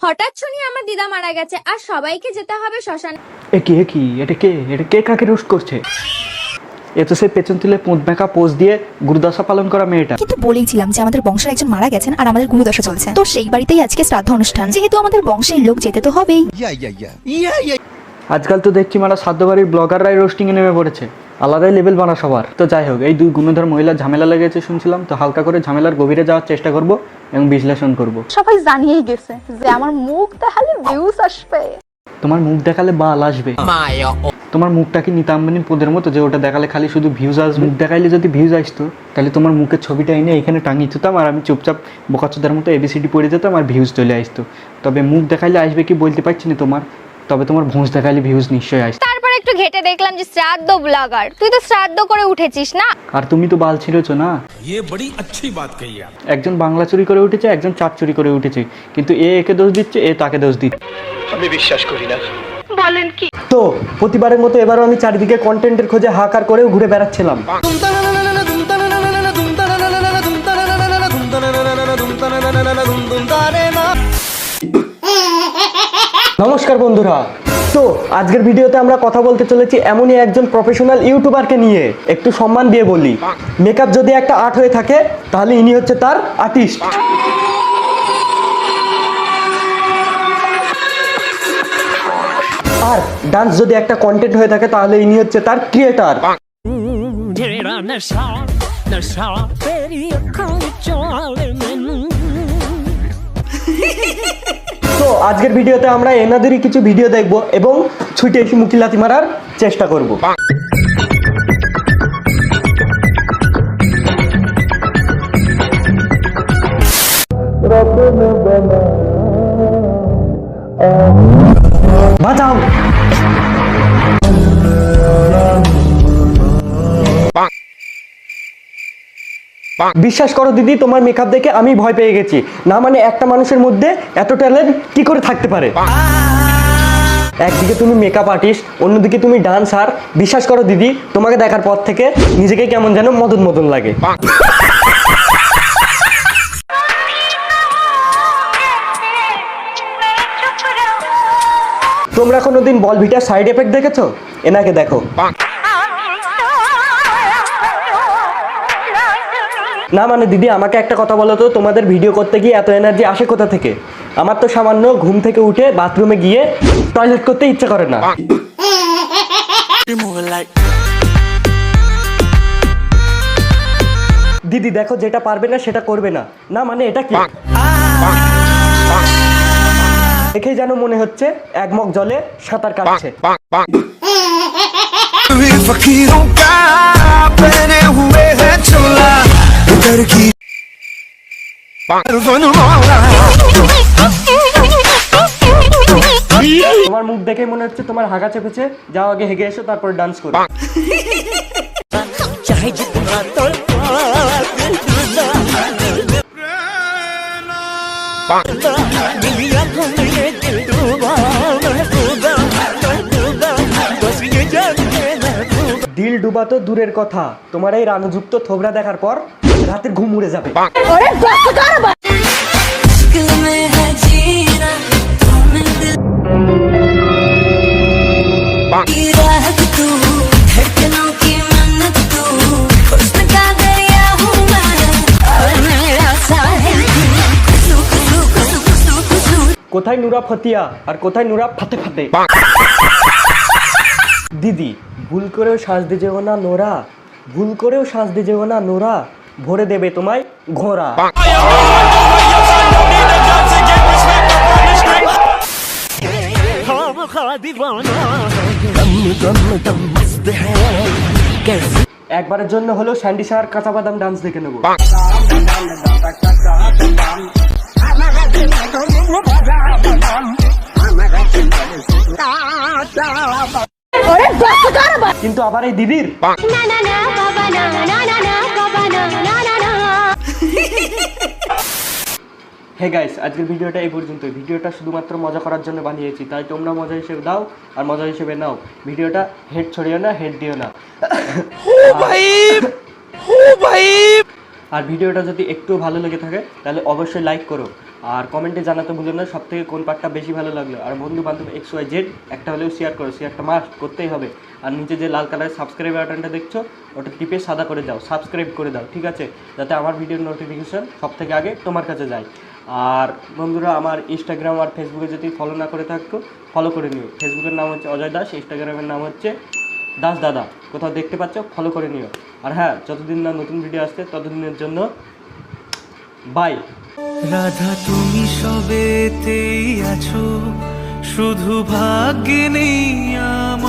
হঠাৎ শুনি আমার দিদা মারা গেছে আর সবাইকে যেতে হবে শ্মশানে। এটা কে কাকে রোস্ট করছে? এ তো সে পেছন তুলে পুঁত মেকা পোজ দিয়ে গুরুদশা পালন করা মেয়েটা। কিন্তু বলেইছিলাম যে আমাদের বংশের একজন মারা গেছেন আর আমাদের গুরুদশা চলছে, তো সেই বাড়িতেই আজকে শ্রাদ্ধ অনুষ্ঠান, যেহেতু আমাদের বংশের লোক যেতে তো হবেই। আজকাল তো দেখছি মানে শ্রাদ্ধ বাড়ির ব্লগাররাই রোস্টিং এ নেমে পড়েছে, আলাদাই লেভেল বানা সবার। তো যাই হোক, এই দুই গুণধর মহিলার ঝামেলা লেগেছে শুনছিলাম, তো হালকা করে ঝামেলার গভীরে যাওয়ার চেষ্টা করব এবং বিশ্লেষণ করব। সবাই জানিয়েই গেছে যে আমার মুখ দেখালে ভিউজ আসবে। তোমার মুখ দেখালে বাল আসবে? তোমার মুখটা কি নিতা আম্বানির পদের মতো যে ওটা দেখালে খালি শুধু ভিউজ আসবে? মুখ দেখাইলে যদি ভিউজ আসতো তাহলে তোমার মুখের ছবিটা এনে এখানে টাঙিয়ে দিতাম আর আমি চুপচাপ বোকাচোদার মতো এবিসিডি পড়ে যেতাম আর ভিউজ চলে আসতো। তবে মুখ দেখাইলে আসবে কি বলতে পারছি না তোমার, তবে তোমার ভোঁস দেখাইলে ভিউজ নিশ্চয়ই আসতো। তারপর একটু ঘেটে দেখলাম যে শ্রাদ্ধ ব্লগার, তুই তো শ্রাদ্ধ করে উঠেছিস না? আর তুমি তো বাল ছিঁড়েছো না। ये बड़ी अच्छी बात कही आप। একজন বাংলা চুরি করে উঠেছে, একজন চাপ চুরি করে উঠেছে, কিন্তু একে দোষ দিচ্ছে, এ তাকে দোষ দিচ্ছে। আমি বিশ্বাস করি না। বলেন কি? তো প্রতিবারের মতো এবারও আমি চারিদিকে কন্টেন্টের খোঁজে হাহাকার করেও ঘুরে বেড়াচ্ছিলাম। নমস্কার বন্ধুরা, তো আজকের ভিডিওতে আমরা কথা বলতে চলেছি এমনই একজন প্রফেশনাল ইউটিউবারকে নিয়ে। একটু সম্মান দিয়ে বলি, মেকআপ যদি একটা আর্ট হয়ে থাকে তাহলে ইনি হচ্ছে তার আর্টিস্ট। আর ডান্স যদি একটা কন্টেন্ট হয়ে থাকে তাহলে ইনি হচ্ছে তার ক্রিয়েটার। তো আজকের ভিডিওতে আমরা এনাদেরই কিছু ভিডিও দেখব এবং ছুটে এসে মুখিলাতি মারার চেষ্টা করব। বাঁচাও। বিশ্বাস করো দিদি, তোমার মেকআপ দেখে আমি ভয় পেয়ে গেছি। না মানে একটা মানুষের মধ্যে এত ট্যালেন্ট কি করে থাকতে পারে? একদিকে তুমি মেকআপ আর্টিস্ট, অন্যদিকে তুমি ডান্সার। বিশ্বাস করো দিদি, তোমাকে দেখার পর থেকে নিজেকে কেমন যেন মদন মদন লাগে। তোমরা কোনোদিন বলভিটার সাইড এফেক্ট দেখেছো? এনাকে দেখো। না মানে দিদি, আমাকে একটা কথা বলো তো, তোমাদের ভিডিও করতে গিয়ে এত এনার্জি আসে কোথা থেকে? আমার তো সামান্য ঘুম থেকে উঠে বাথরুমে গিয়ে টয়লেট করতে ইচ্ছা করে না। দিদি দেখো, যেটা পারবে না সেটা করবে না। না মানে এটা কি? দেখেই যেন মনে হচ্ছে এক মগ জলে সাঁতার কাটছে। তোমার মুখ দেখে মনে হচ্ছে তোমার হাগা চেপেছে। যাও আগে হেগে এসো, তারপর ডান্স করো। দিল ডুবা তো দূরের কথা, তোমার এই রানুযুক্ত থোবরা দেখার পর রাতের ঘুম উড়ে যাবে। কোথায় নুরা ফতিয়া আর কোথায় নুরা ফাতে ফাতে? দিদি ভুল করেও শ্বাস দিয়ে যেও না নোরা, ভুল করেও শ্বাস দিয়ে যেও না নোরা, ভরে দেবে তোমায় ঘোড়া। একবারের জন্য হলো স্যান্ডি শাওয়ার কাঁচা বাদাম ডান্স দেখে নেবো। কিন্তু আবার এই দিদির হে গাইস, আজকের ভিডিওটা এই পর্যন্ত। ভিডিওটা শুধুমাত্র মজা করার জন্য বানিয়েছি, তাই তোমরা মজা হিসেবে দাও আর মজা হিসেবে নাও। ভিডিওটা হেড ছড়িও না, হেড দিও না। আর ভিডিওটা যদি একটু ভালো লেগে থাকে তাহলে অবশ্যই লাইক করো। আর কমেন্টে জানাতে ভুলো না সব থেকে কোন পার্টটা বেশি ভালো লাগলো। আর বন্ধু বান্ধব XYZ একটা হলেও শেয়ার করো, শেয়ারটা মাস্ট করতেই হবে। আর নিচে যে লাল কালারের সাবস্ক্রাইব বাটনটা দেখছো ওটা টিপে সাদা করে দাও, সাবস্ক্রাইব করে দাও, ঠিক আছে, যাতে আমার ভিডিওর নোটিফিকেশন সব থেকে আগে তোমার কাছে যায়। আর বন্ধুরা আমার ইনস্টাগ্রাম আর ফেসবুকে যদি ফলো না করে থাকো ফলো করে নিও। ফেসবুকের নাম হচ্ছে অজয় দাস, ইনস্টাগ্রামের নাম হচ্ছে দাস দাদা, কোথাও দেখতে পাচ্ছ ফলো করে নিও। আর হ্যাঁ, যতদিন না নতুন ভিডিও আসছে ততদিনের জন্য বাই। রাধা তুমি সবেতেই আছো, শুধু ভাগ্যে নেই আমার।